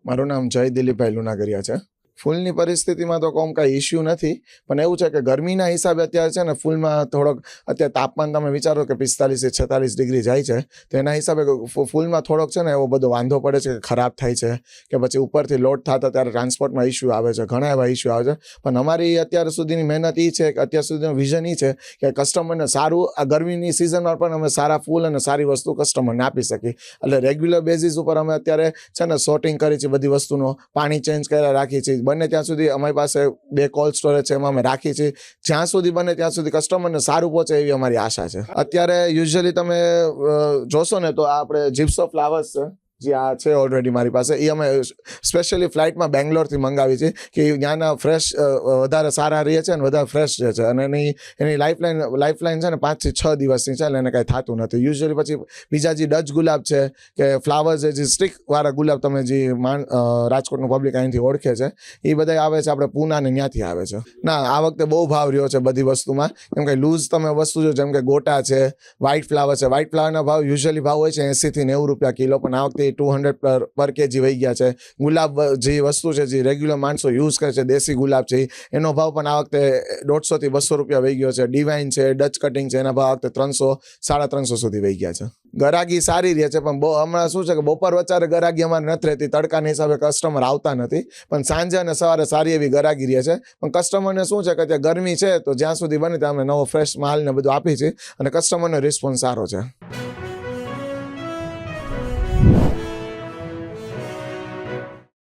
મારું નામ જય દિલીપભાઈ લુનાગરિયા છે. ફૂલની પરિસ્થિતિમાં તો કાંઈ ઇશ્યુ નથી, પણ એવું છે કે ગરમીના હિસાબે અત્યારે છે ને ફૂલમાં થોડોક અત્યારે તાપમાન તમે વિચારો કે 45 થી 46 ડિગ્રી જાય છે, તો એના હિસાબે ફૂલમાં થોડોક છે ને એવો બધો વાંધો પડે છે કે ખરાબ થાય છે કે પછી ઉપરથી લોડ થતા ત્યારે ટ્રાન્સપોર્ટમાં ઇશ્યુ આવે છે, ઘણા એવા ઇશ્યુ આવે છે. પણ અમારી અત્યાર સુધીની મહેનત એ છે કે અત્યાર સુધીનું વિઝન એ છે કે કસ્ટમરને સારું આ ગરમીની સિઝનમાં પણ અમે સારા ફૂલ અને સારી વસ્તુ કસ્ટમરને આપી શકીએ. એટલે રેગ્યુલર બેઝિસ ઉપર અમે અત્યારે છે ને સોર્ટિંગ કરી છે, બધી વસ્તુનો પાણી ચેન્જ કર્યા રાખી છે. બને ત્યાં સુધી અમારી પાસે 2 કોલ્ડ સ્ટોરેજ છે, એમાં અમે રાખી છે. જ્યાં સુધી બને ત્યાં સુધી કસ્ટમરને સારું પહોંચે એવી અમારી આશા છે. અત્યારે યુઝ્યુઅલી તમે જોશો ને તો આપણે જીપ્સો ફ્લાવર્સ છે જે આ છે ઓલરેડી મારી પાસે, એ અમે સ્પેશિયલી ફ્લાઇટમાં બેંગ્લોરથી મંગાવી છે કે ત્યાંના ફ્રેશ વધારે સારા રહે છે અને વધારે ફ્રેશ રહે છે, અને એની લાઈફલાઈન છે ને 5 થી 6 દિવસની છે, એટલે એને કાંઈ થતું નથી. યુઝ્યુઅલી પછી બીજા જે ડચ ગુલાબ છે કે ફ્લાવર્સ છે, જે સ્ટિકવાળા ગુલાબ તમે જે રાજકોટનું પબ્લિક અહીંથી ઓળખે છે, એ બધા આવે છે આપણે પૂના ને ત્યાંથી આવે છે. ના, આ વખતે બહુ ભાવ રહ્યો છે બધી વસ્તુમાં, કેમ કે લૂઝ તમે વસ્તુ જો જેમ કે ગોટા છે, વ્હાઇટ ફ્લાવર છે, વ્હાઇટ ફ્લાવરના ભાવ યુઝ્યુઅલી ભાવ હોય છે 80 થી 90 રૂપિયા કિલો, પણ આ વખતે 200 પર કેજી વહી ગયા છે. ગુલાબ જે વસ્તુ છે જે રેગ્યુલર માણસો યુઝ કરે છે, દેશી ગુલાબ છે, એનો ભાવ પણ આ વખતે 150 થી 200 રૂપિયા વહી ગયો છે. ડિવાઇન છે, ડચ કટિંગ છે, એના ભાવ આ વખતે 300-350 સુધી વહી ગયા છે. ગરાગી સારી રહે છે, પણ હમણાં શું છે કે બપોર વચ્ચે ગરાગી અમારે નથી રહેતી, તડકાના હિસાબે કસ્ટમર આવતા નથી, પણ સાંજે અને સવારે સારી એવી ગરાગી રહે છે. પણ કસ્ટમરને શું છે કે ત્યાં ગરમી છે, તો જ્યાં સુધી બને ત્યાં અમે નવો ફ્રેશ માલ ને બધું આપી છે અને કસ્ટમરનો રિસ્પોન્સ સારો છે.